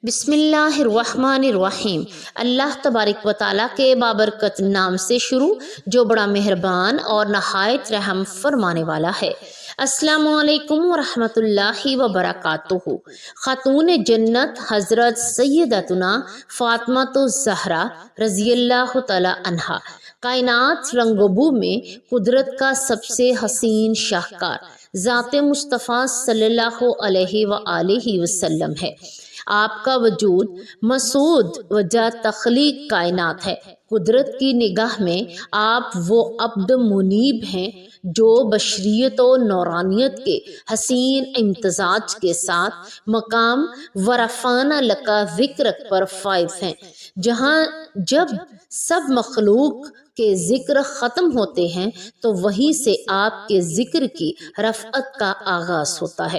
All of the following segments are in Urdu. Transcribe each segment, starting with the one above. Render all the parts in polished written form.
بسم اللہ الرحمن الرحیم۔ اللہ تبارک و تعالیٰ کے بابرکت نام سے شروع جو بڑا مہربان اور نہایت رحم فرمانے والا ہے۔ السلام علیکم ورحمۃ اللہ وبرکاتہ۔ خاتون جنت حضرت سیدتنا فاطمہ الزہرا رضی اللہ تعالی عنہا کائنات رنگ و بو میں قدرت کا سب سے حسین شاہکار ذات مصطفیٰ صلی اللہ علیہ وآلہ وسلم ہے۔ آپ کا وجود مسعود وجہ تخلیق کائنات ہے۔ قدرت کی نگاہ میں آپ وہ عبد منیب ہیں جو بشریت و نورانیت کے حسین امتزاج کے ساتھ مقام ورفانہ لکا ذکرک پر فائز ہیں، جہاں جب سب مخلوق کے ذکر ختم ہوتے ہیں تو وہیں سے آپ کے ذکر کی رفعت کا آغاز ہوتا ہے۔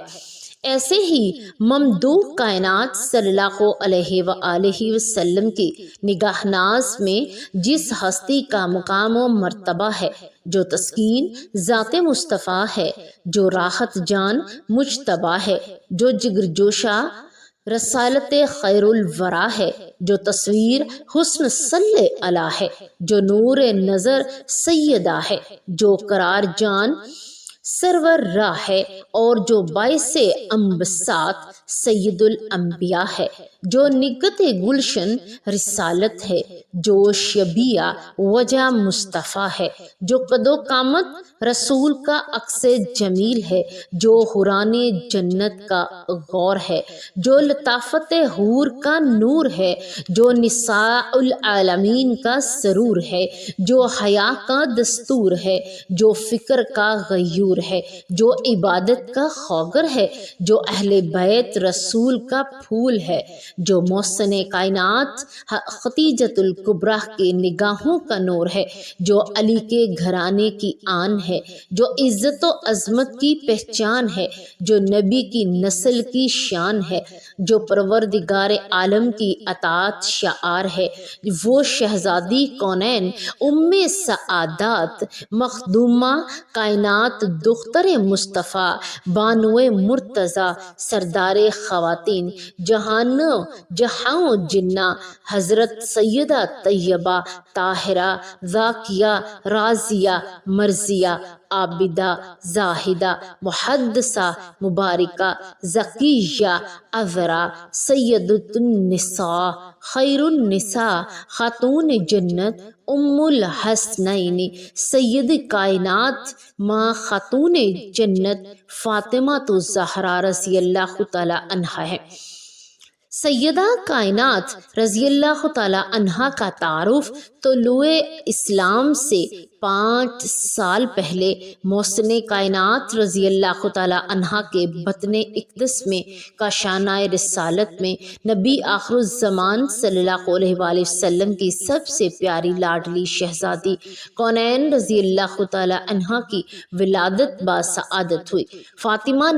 ایسے ہی ممدوح کائنات صلی اللہ علیہ وآلہ وسلم کی نگاہ ناز میں جس ہستی کا مقام و مرتبہ ہے، جو تسکین ذات مصطفیٰ ہے، جو راحت جان مجتبیٰ ہے، جو جگر جوشا رسالت خیر الورا ہے، جو تصویر حسن صلی علیہ ہے، جو نور نظر سیدہ ہے، جو قرار جان سرور راہ ہے، اور جو باعث انبساط سید الانبیاء ہے، جو نگت گلشن رسالت ہے، جو شبیہ وجہ مصطفیٰ ہے، جو قد و قامت رسول کا عکس جمیل ہے، جو حوران جنت کا غور ہے، جو لطافت حور کا نور ہے، جو نساء العالمین کا سرور ہے، جو حیا کا دستور ہے، جو فکر کا غیور ہے، جو عبادت کا خوگر ہے، جو اہل بیت رسول کا پھول ہے، جو محسن کائنات خدیجۃ الکبریٰ کے نگاہوں کا نور ہے، جو علی کے گھرانے کی آن ہے، جو عزت و عظمت کی پہچان ہے، جو نبی کی نسل کی شان ہے، جو پروردگار عالم کی اطاعت شعار ہے، وہ شہزادی کونین ام سعادات مخدومہ کائنات دختر مصطفیٰ بانو مرتضیٰ سردار خواتین جہاں جنہ حضرت سیدہ طیبہ طاہرہ ذاکیہ راضیہ مرضیہ عابدہ زاہدہ محدثہ مبارکہ ذکیہ عذرا سیدۃ النساء خیر النساء خاتون جنت ام الحسنین سید کائنات ماں خاتون جنت فاطمہ الزہرا رضی اللہ تعالی عنہا ہے۔ سیدہ کائنات رضی اللہ تعالی عنہا کا تعارف طلوع اسلام سے 5 سال پہلے محسن کائنات رضی اللہ تعالی عنہا کے بطن اقدس میں کاشانہ رسالت میں نبی آخر الزمان صلی اللہ علیہ وآلہ وسلم کی سب سے پیاری لاڈلی شہزادی کونین رضی اللہ تعالی عنہا کی ولادت باسعادت ہوئی۔ فاطمہ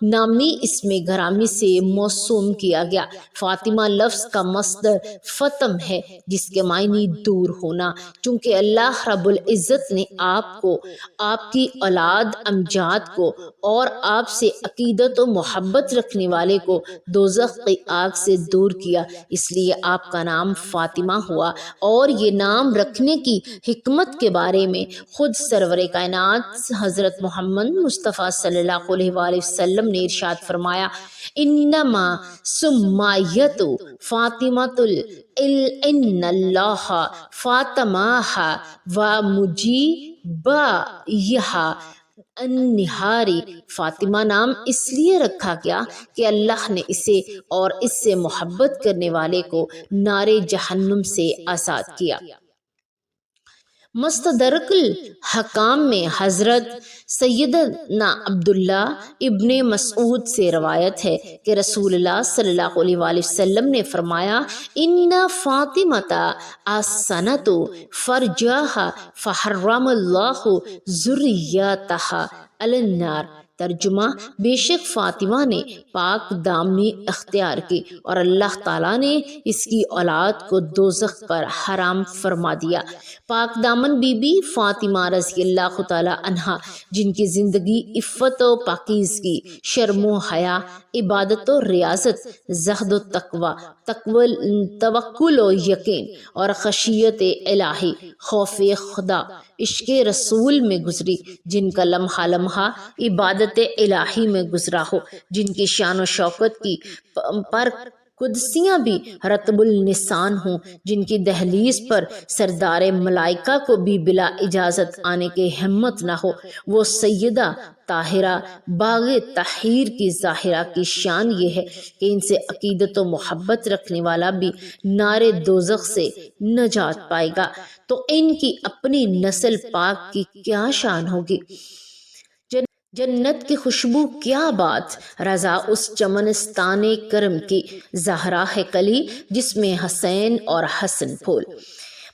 نامی اسم گرامی سے موسوم کیا گیا۔ فاطمہ لفظ کا مصدر فطم ہے، جس کے معنی دور ہونا، چونکہ اللہ رب العزت نے آپ کو، آپ کی اولاد امجاد کو اور آپ سے عقیدت و محبت رکھنے والے کو دوزخ کی آگ سے دور کیا، اس لیے آپ کا نام فاطمہ ہوا۔ اور یہ نام رکھنے کی حکمت کے بارے میں خود سرور کائنات حضرت محمد مصطفیٰ صلی اللہ علیہ وآلہ وسلم نے ارشاد فرمایا، انما سمیت فاطمۃ ان اللہ فاطمہا و مجیبہ النہاری۔ فاطمہ نام اس لیے رکھا گیا کہ اللہ نے اسے اور اس سے محبت کرنے والے کو نار جہنم سے آزاد کیا۔ مستدرک الحکام میں حضرت سیدنا عبداللہ ابن مسعود سے روایت ہے کہ رسول اللہ صلی اللہ علیہ وآلہ وسلم نے فرمایا، ان فاطمۃ احسنت فرجها فحرم اللہ ذریتها علی النار۔ ترجمہ: بے شک فاطمہ نے پاک دامنی اختیار کی اور اللہ تعالیٰ نے اس کی اولاد کو دوزخ پر حرام فرما دیا۔ پاک دامن بی بی فاطمہ رضی اللہ تعالیٰ عنہا، جن کی زندگی عفت و پاکیزگی، شرم و حیا، عبادت و ریاضت، زہد و تقوی، توکل و یقین اور خشیت الہی، خوف خدا، عشق رسول میں گزری، جن کا لمحہ لمحہ عبادت الہی میں گزرا ہو، جن کی شان و شوکت کی پر قدسیاں بھی رتب النسان ہوں، جن کی دہلیز پر سردار ملائکہ کو بھی بلا اجازت آنے کی ہمت نہ ہو، وہ سیدہ طاہرہ باغ تحریر کی ظاہرہ کی شان یہ ہے کہ ان سے عقیدت و محبت رکھنے والا بھی نار دوزخ سے نجات پائے گا، تو ان کی اپنی نسل پاک کی کیا شان ہوگی۔ جنت کی خوشبو کیا بات، رضا اس چمنستان کرم کی، زہرا ہے کلی جس میں حسین اور حسن پھول۔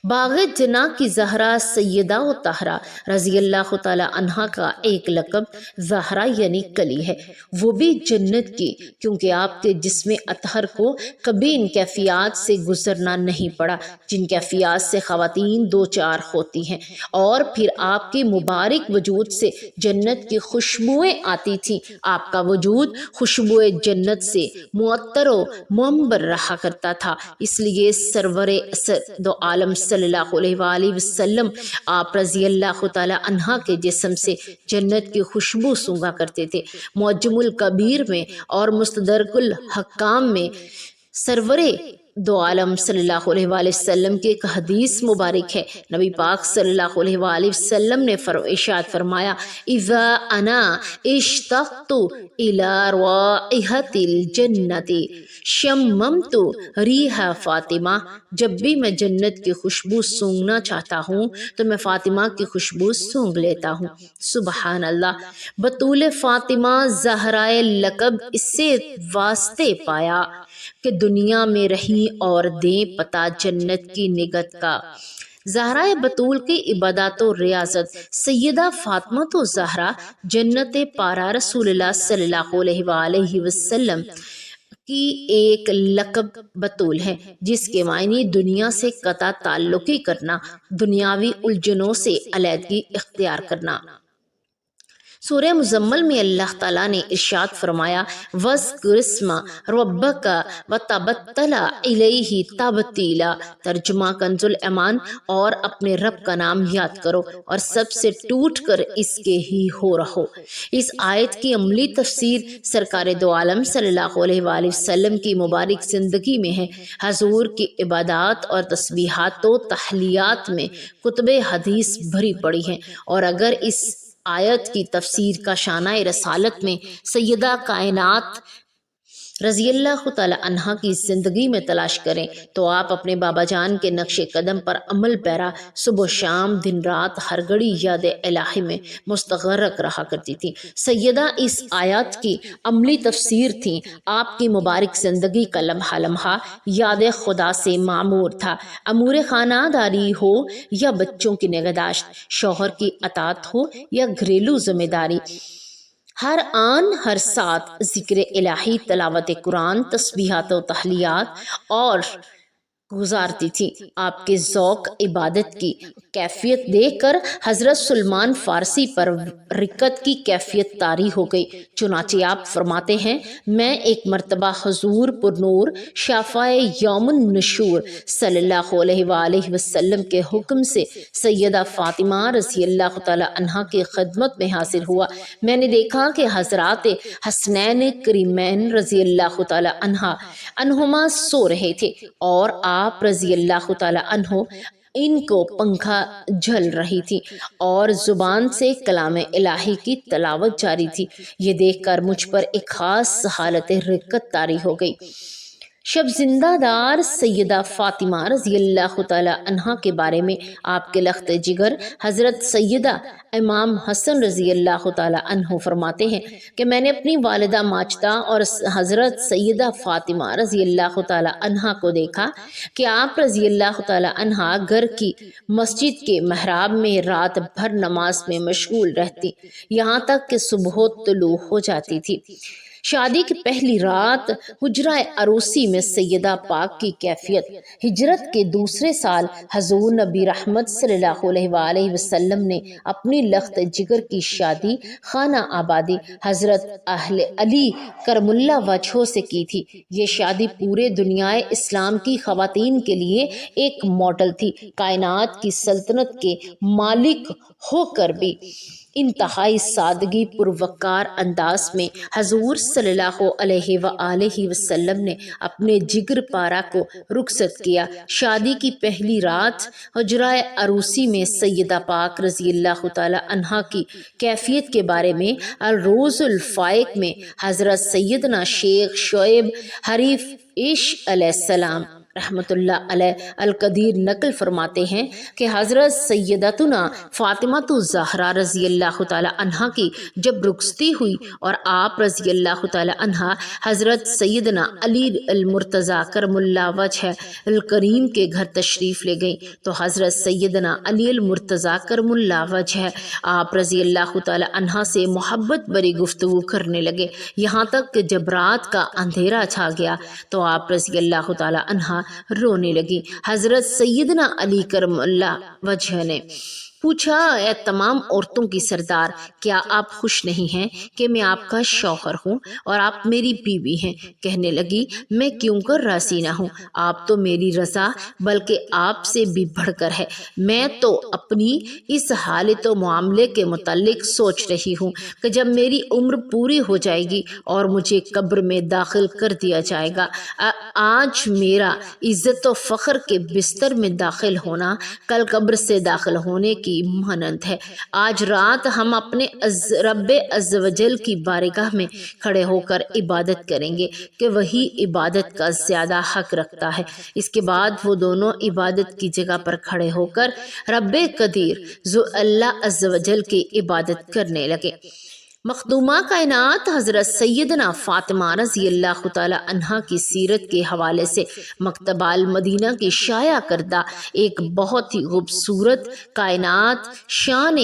باغ جناح کی زہرا سیدہ و طاہرہ رضی اللہ تعالیٰ عنہا کا ایک لقب زہرا یعنی کلی ہے، وہ بھی جنت کی، کیونکہ آپ کے جسم اطہر کو کبھی ان کیفیات سے گزرنا نہیں پڑا جن کیفیات سے خواتین دو چار ہوتی ہیں، اور پھر آپ کے مبارک وجود سے جنت کی خوشبوئیں آتی تھیں۔ آپ کا وجود خوشبوئے جنت سے معطر و منبر رہا کرتا تھا، اس لیے سرور دو عالم صلی اللہ علیہ وآلہ وسلم آپ رضی اللہ تعالیٰ عنہ کے جسم سے جنت کی خوشبو سونگا کرتے تھے۔ معجم الکبیر میں اور مستدرک الحکام میں سرور دو عالم صلی اللہ علیہ وآلہ وسلم کی ایک حدیث مبارک ہے۔ نبی پاک صلی اللہ علیہ وآلہ وسلم نے ارشاد فرمایا: اذا انا اشتقت الى رائحة الجنة شممت ریح فاطمہ، جب بھی میں جنت کی خوشبو سونگنا چاہتا ہوں تو میں فاطمہ کی خوشبو سونگ لیتا ہوں۔ سبحان اللہ۔ بطول فاطمہ زہرائے لقب اس سے واسطے پایا کہ دنیا میں رہی اور دیں پتہ جنت کی نگت کا۔ زہرائے بطول کی عبادت و ریاضت سیدہ فاطمہ تو زہرا جنت پارا رسول اللہ صلی اللہ علیہ وآلہ وسلم کی ایک لقب بطول ہے، جس کے معنی دنیا سے قطع تعلقی کرنا، دنیاوی الجھنوں سے علیحدگی اختیار کرنا۔ سورہ مزمل میں اللہ تعالیٰ نے ارشاد فرمایا: وَاذْكُرِ اسْمَ رَبِّكَ وَتَبَتَّلْ إِلَيْهِ تَبْتِيلًا۔ ترجمہ کنز الایمان: اور اپنے رب کا نام یاد کرو اور سب سے ٹوٹ کر اس کے ہی ہو رہو۔ اس آیت کی عملی تفسیر سرکار دو عالم صلی اللہ علیہ وآلہ وسلم کی مبارک زندگی میں ہے۔ حضور کی عبادات اور تسبیحات و تحلیات میں کتب حدیث بھری پڑی ہیں، اور اگر اس آیت کی تفسیر کا شانہ رسالت میں سیدہ کائنات رضی اللہ تعالیٰ عنہ کی زندگی میں تلاش کریں تو آپ اپنے بابا جان کے نقش قدم پر عمل پیرا صبح و شام دن رات ہر گھڑی یاد الہی میں مستغرق رہا کرتی تھی۔ سیدہ اس آیات کی عملی تفسیر تھیں۔ آپ کی مبارک زندگی کا لمحہ لمحہ یاد خدا سے معمور تھا، امور خانہ داری ہو یا بچوں کی نگہداشت، شوہر کی اطاعت ہو یا گھریلو ذمہ داری، ہر آن ہر ساتھ ذکر الہی، تلاوت قرآن، تسبیحات و تحلیات اور گزارتی تھی۔ آپ کے ذوق عبادت کی کیفیت دیکھ کر حضرت سلمان فارسی پر رقت کی کیفیت طاری ہو گئی۔ چنانچہ آپ فرماتے ہیں: میں ایک مرتبہ حضور پر نور شفاء یوم النشور صلی اللہ علیہ وآلہ وسلم کے حکم سے سیدہ فاطمہ رضی اللہ تعالیٰ عنہا کی خدمت میں حاضر ہوا۔ میں نے دیکھا کہ حضرات حسنین کریمین رضی اللہ تعالیٰ عنہما سو رہے تھے، اور آپ رضی اللہ تعالیٰ عنہ ان کو پنکھا جھل رہی تھی اور زبان سے کلام الہی کی تلاوت جاری تھی۔ یہ دیکھ کر مجھ پر ایک خاص حالت رقت طاری ہو گئی۔ شب زندہ دار سیدہ فاطمہ رضی اللہ تعالی عنہا کے بارے میں آپ کے لخت جگر حضرت سیدہ امام حسن رضی اللہ تعالی عنہ فرماتے ہیں کہ میں نے اپنی والدہ ماجدہ اور حضرت سیدہ فاطمہ رضی اللہ تعالی عنہا کو دیکھا کہ آپ رضی اللہ تعالی عنہا گھر کی مسجد کے محراب میں رات بھر نماز میں مشغول رہتی، یہاں تک کہ صبح طلوع ہو جاتی تھی۔ شادی کی پہلی رات حجرہ عروسی میں سیدہ پاک کی کیفیت، ہجرت کے دوسرے سال حضور نبی رحمت صلی اللہ علیہ وآلہ وسلم نے اپنی لخت جگر کی شادی خانہ آبادی حضرت اہل علی کرم اللہ وجہہ سے کی تھی۔ یہ شادی پورے دنیائے اسلام کی خواتین کے لیے ایک ماڈل تھی۔ کائنات کی سلطنت کے مالک ہو کر بھی انتہائی سادگی پروقار انداز میں حضور صلی اللہ علیہ وآلہ وسلم نے اپنے جگر پارا کو رخصت کیا۔ شادی کی پہلی رات حجرہ عروسی میں سیدہ پاک رضی اللہ تعالی عنہا کی کیفیت کے بارے میں الروز الفائق میں حضرت سیدنا شیخ شعیب حریف عشق علیہ السلام رحمۃ اللہ علیہ القدیر نقل فرماتے ہیں کہ حضرت سیدتنا فاطمہ الزہرا رضی اللہ تعالی عنہا کی جب رخصتی ہوئی اور آپ رضی اللہ تعالی عنہا حضرت سیدنا علی المرتضیٰ کرم اللہ وجہ الکریم کے گھر تشریف لے گئیں تو حضرت سیدنا علی المرتضیٰ کرم اللہ وجہ آپ رضی اللہ تعالی عنہا سے محبت بری گفتگو کرنے لگے، یہاں تک کہ جب رات کا اندھیرا چھا گیا تو آپ رضی اللہ تعالی عنہا رونے لگی۔ حضرت سیدنا علی کرم اللہ وجہ نے پوچھا، اے تمام عورتوں کی سردار، کیا آپ خوش نہیں ہیں کہ میں آپ کا شوہر ہوں اور آپ میری بیوی ہیں؟ کہنے لگی، میں کیوں کر راضی نہ ہوں، آپ تو میری رضا بلکہ آپ سے بھی بڑھ کر ہے۔ میں تو اپنی اس حالت و معاملے کے متعلق سوچ رہی ہوں کہ جب میری عمر پوری ہو جائے گی اور مجھے قبر میں داخل کر دیا جائے گا، آج میرا عزت و فخر کے بستر میں داخل ہونا کل قبر سے داخل ہونے کی مانند ہے۔ آج رات ہم اپنے رب عز و جل کی بارگاہ میں کھڑے ہو کر عبادت کریں گے کہ وہی عبادت کا زیادہ حق رکھتا ہے۔ اس کے بعد وہ دونوں عبادت کی جگہ پر کھڑے ہو کر رب قدیر ذو اللہ عز و جل کی عبادت کرنے لگے۔ مخدومہ کائنات حضرت سیدنا فاطمہ رضی اللہ تعالی عنہا کی سیرت کے حوالے سے مکتبہ المدینہ کی شائع کردہ ایک بہت ہی خوبصورت کائنات شان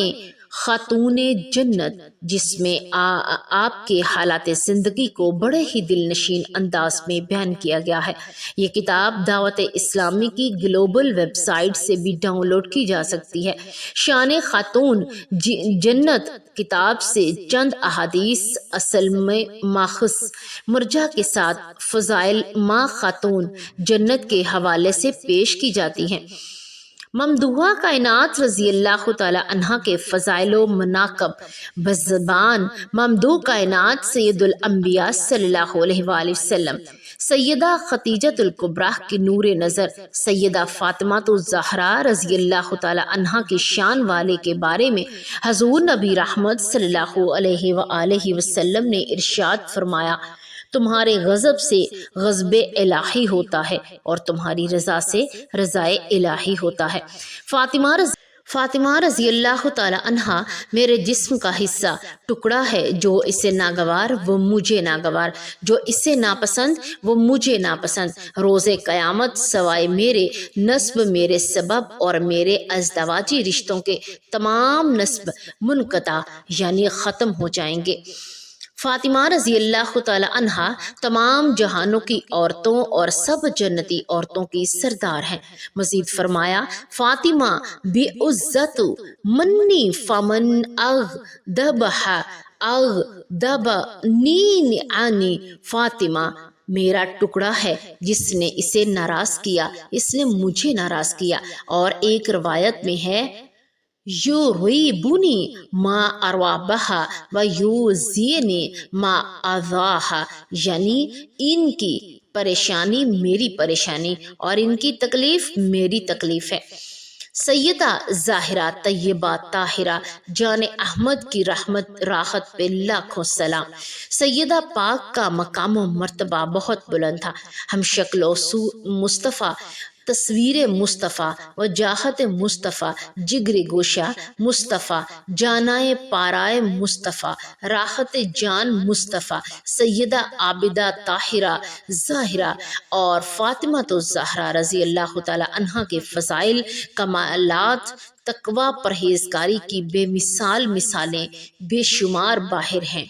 خاتون جنت، جس میں آپ کے حالات زندگی کو بڑے ہی دل نشین انداز میں بیان کیا گیا ہے۔ یہ کتاب دعوت اسلامی کی گلوبل ویب سائٹ سے بھی ڈاؤن لوڈ کی جا سکتی ہے۔ شان خاتون جنت کتاب سے چند احادیث اصل میں ماخذ مرجع کے ساتھ فضائل ماں خاتون جنت کے حوالے سے پیش کی جاتی ہیں۔ ممدوحہ کائنات رضی اللہ تعالی عنہا کے فضائل و مناقب بزبان ممدوح کائنات سید الانبیاء صلی اللہ علیہ وآلہ وسلم سیدہ خدیجۃ الکبریٰ کی نور نظر سیدہ فاطمہ الزہرا رضی اللہ تعالی عنہا کی شان والے کے بارے میں حضور نبی رحمت صلی اللہ علیہ وآلہ وسلم نے ارشاد فرمایا، تمہارے غضب سے غضب الہی ہوتا ہے اور تمہاری رضا سے رضا الہی ہوتا ہے۔ فاطمہ رضی اللہ تعالی عنہا میرے جسم کا حصہ، ٹکڑا ہے، جو اسے ناگوار وہ مجھے ناگوار، جو اسے ناپسند وہ مجھے ناپسند۔ روز قیامت سوائے میرے نسب، میرے سبب اور میرے ازدواجی رشتوں کے تمام نسب منقطع یعنی ختم ہو جائیں گے۔ فاطمہ رضی اللہ تعالی عنہا تمام جہانوں کی عورتوں اور سب جنتی عورتوں کی سردار ہیں۔ مزید فرمایا، فاطمہ بعزت منی فمن اغضبہ اغضبنی عنی، فاطمہ میرا ٹکڑا ہے، جس نے اسے ناراض کیا اس نے مجھے ناراض کیا۔ اور ایک روایت میں ہے، یُریبُنی ما اروابہا ویؤذینی ما اذاہا، یعنی ان کی پریشانی میری پریشانی اور ان کی تکلیف میری تکلیف ہے۔ سیدہ ظاہرہ طیبہ طاہرہ جان احمد کی رحمت راحت پہ لاکھوں سلام۔ سیدہ پاک کا مقام و مرتبہ بہت بلند تھا۔ ہم شکل و مصطفیٰ، تصویر مصطفیٰ، وجاہت مصطفیٰ، جگر گوشہ مصطفیٰ، جانائے پارائے مصطفیٰ، راحت جان مصطفیٰ، سیدہ عابدہ طاہرہ ظاہرہ اور فاطمہ الزہرا رضی اللہ تعالی عنہا کے فضائل، کمالات، تقوی، پرہیزگاری کی بے مثال مثالیں بے شمار باہر ہیں۔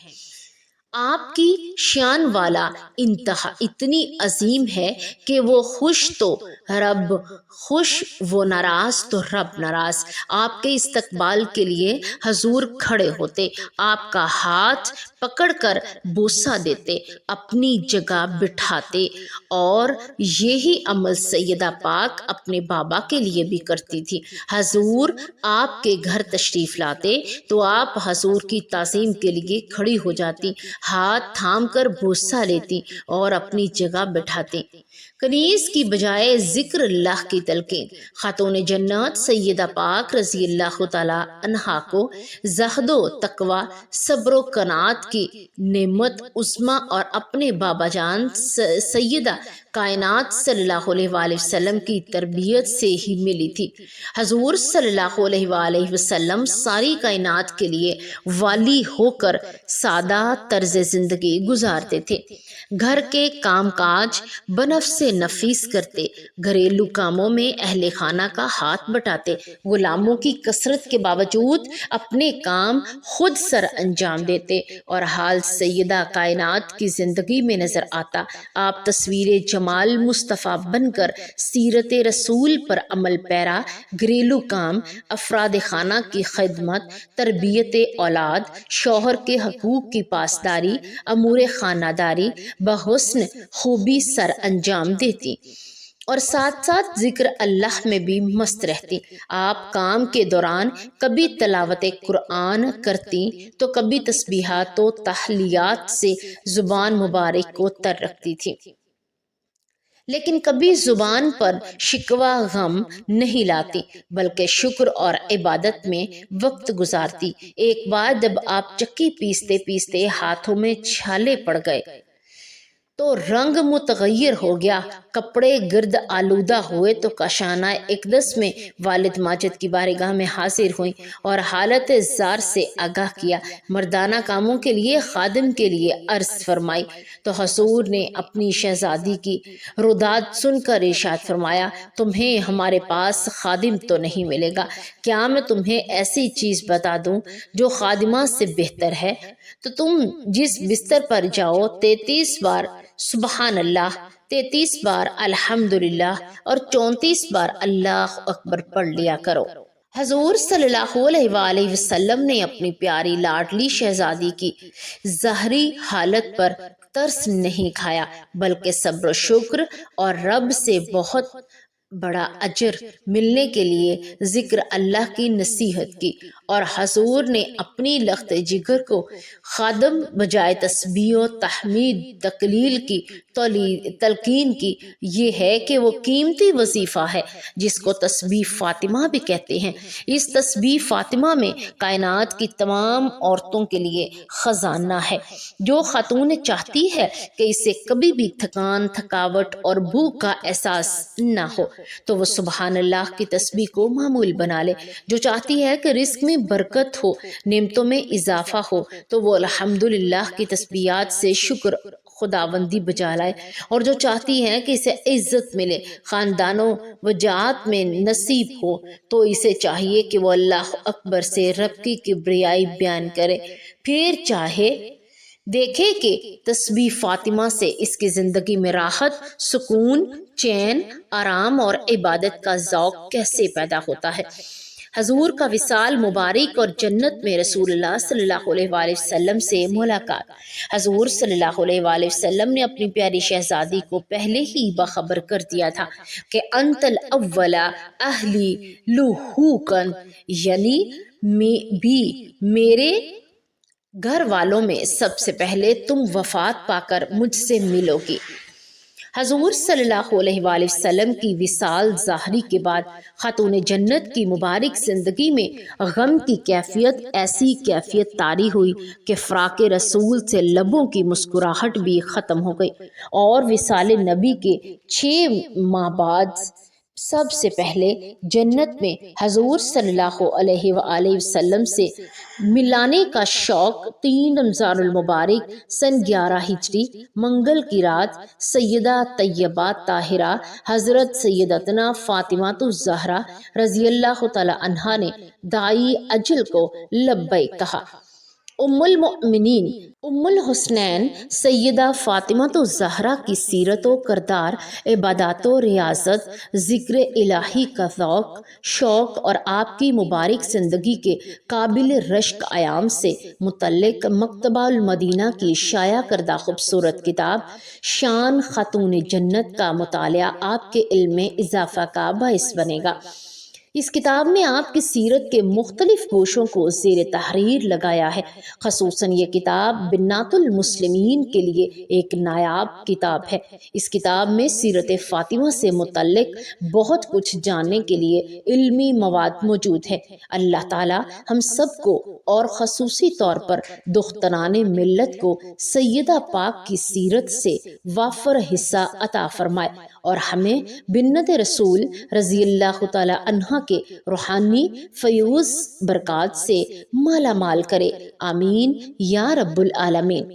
آپ کی شان والا انتہا اتنی عظیم ہے کہ وہ خوش تو رب خوش، وہ ناراض تو رب ناراض۔ آپ کے استقبال کے لیے حضور کھڑے ہوتے، آپ کا ہاتھ پکڑ کر بوسہ دیتے، اپنی جگہ بٹھاتے، اور یہی عمل سیدہ پاک اپنے بابا کے لیے بھی کرتی تھی۔ حضور آپ کے گھر تشریف لاتے تو آپ حضور کی تعظیم کے لیے کھڑی ہو جاتی، ہاتھ تھام کر بوسہ لیتی اور اپنی جگہ بٹھاتی۔ کنیز کی بجائے ذکر اللہ کی تلقین۔ خاتون جنت سیدہ پاک رضی اللہ تعالی عنہا کو زہد و تقوی، صبر و قناعت کی نعمت عظمیٰ اور اپنے بابا جان سیدہ کائنات صلی اللہ علیہ وآلہ وسلم کی تربیت سے ہی ملی تھی۔ حضور صلی اللہ علیہ وآلہ وسلم ساری کائنات کے لیے والی ہو کر سادہ طرز زندگی گزارتے تھے۔ گھر کے کام کاج بنفس نفیس کرتے، گھریلو کاموں میں اہل خانہ کا ہاتھ بٹاتے، غلاموں کی کثرت کے باوجود اپنے کام خود سر انجام دیتے، اور حال سیدہ کائنات کی زندگی میں نظر آتا۔ آپ تصویر جمال مصطفیٰ بن کر سیرت رسول پر عمل پیرا، گھریلو کام، افراد خانہ کی خدمت، تربیت اولاد، شوہر کے حقوق کی پاسداری، امور خانہ داری بحسن خوبی سر انجام دیتی، اور ساتھ ساتھ ذکر اللہ میں بھی مست رہتی۔ آپ کام کے دوران کبھی تلاوت قرآن کرتی تو کبھی تسبیحات و تحلیات سے زبان مبارک کو تر رکھتی تھی، لیکن کبھی زبان پر شکوہ غم نہیں لاتی، بلکہ شکر اور عبادت میں وقت گزارتی۔ ایک بار جب آپ چکی پیستے پیستے ہاتھوں میں چھالے پڑ گئے تو رنگ متغیر ہو گیا، کپڑے گرد آلودہ ہوئے تو کاشانہ اقدس میں والد ماجد کی بارگاہ میں حاضر ہوئیں اور حالت زار سے آگاہ کیا، مردانہ کاموں کے لیے خادم کے لیے عرض فرمائی تو حضور نے اپنی شہزادی کی روداد سن کر ارشاد فرمایا، تمہیں ہمارے پاس خادم تو نہیں ملے گا، کیا میں تمہیں ایسی چیز بتا دوں جو خادمہ سے بہتر ہے؟ تو تم جس بستر پر جاؤ 33 بار سبحان اللہ، 33 بار الحمدللہ اور 34 بار اللہ اکبر پڑھ لیا کرو۔ حضور صلی اللہ علیہ وآلہ وسلم نے اپنی پیاری لاڈلی شہزادی کی ظاہری حالت پر ترس نہیں کھایا، بلکہ صبر و شکر اور رب سے بہت بڑا اجر ملنے کے لیے ذکر اللہ کی نصیحت کی، اور حضور نے اپنی لخت جگر کو خادم بجائے تسبیح و تحمید تقلیل کی تلقین کی۔ یہ ہے کہ وہ قیمتی وظیفہ ہے جس کو تسبیح فاطمہ بھی کہتے ہیں۔ اس تسبیح فاطمہ میں کائنات کی تمام عورتوں کے لیے خزانہ ہے۔ جو خاتون چاہتی ہے کہ اسے کبھی بھی تھکان، تھکاوٹ اور بھوک کا احساس نہ ہو تو وہ سبحان اللہ کی تسبیح کو معمول بنا لے۔ جو چاہتی ہے کہ رزق میں برکت ہو، نعمتوں میں اضافہ ہو تو وہ الحمدللہ کی تسبیحات سے شکر خداوندی بجا لائے، اور جو چاہتی ہے کہ اسے عزت ملے، خاندانوں وجاہت میں نصیب ہو، تو اسے چاہیے کہ وہ اللہ اکبر سے رب کی کبریائی بیان کرے، پھر چاہے دیکھے کہ تسبیح فاطمہ سے اس کی زندگی میں راحت، سکون، چین، آرام اور عبادت کا ذوق کیسے پیدا ہوتا ہے۔ حضور کا وصال مبارک اور جنت میں رسول اللہ صلی اللہ علیہ وآلہ وسلم سے ملاقات۔ حضور صلی اللہ علیہ وآلہ وسلم نے اپنی پیاری شہزادی کو پہلے ہی باخبر کر دیا تھا کہ انت الاول اہلی لحوقاً، یعنی میرے گھر والوں میں سب سے پہلے تم وفات پا کر مجھ سے ملو گی۔ حضور صلی اللہ علیہ وآلہ وسلم کی وصال ظاہری کے بعد خاتون جنت کی مبارک زندگی میں غم کی کیفیت ایسی کیفیت طاری ہوئی کہ فراق رسول سے لبوں کی مسکراہٹ بھی ختم ہو گئی، اور وصال نبی کے 6 ماہ بعد سب سے پہلے جنت میں حضور صلی اللہ علیہ وآلہ وسلم سے ملانے کا شوق 3 رمضان المبارک سن 11 ہجری منگل کی رات سیدہ طیبہ طاہرہ حضرت سیدتنا فاطمہ الزہرا رضی اللہ تعالی عنہا نے دائی اجل کو لبیک کہا۔ ام المؤمنین ام الحسنین سیدہ فاطمہ الزہرا کی سیرت و کردار، عبادات و ریاضت، ذکر الہی کا ذوق شوق اور آپ کی مبارک زندگی کے قابل رشک ایام سے متعلق مکتبہ المدینہ کی شائع کردہ خوبصورت کتاب شان خاتون جنت کا مطالعہ آپ کے علم میں اضافہ کا باعث بنے گا۔ اس کتاب میں آپ کی سیرت کے مختلف گوشوں کو زیر تحریر لگایا ہے۔ خصوصاً یہ کتاب بنات المسلمین کے لیے ایک نایاب کتاب ہے۔ اس کتاب میں سیرت فاطمہ سے متعلق بہت کچھ جاننے کے لیے علمی مواد موجود ہے۔ اللہ تعالی ہم سب کو اور خصوصی طور پر دختران ملت کو سیدہ پاک کی سیرت سے وافر حصہ عطا فرمائے اور ہمیں بنت رسول رضی اللہ تعالی عنہ کے روحانی فیوز برکات سے مالا مال کرے، آمین یا رب العالمین۔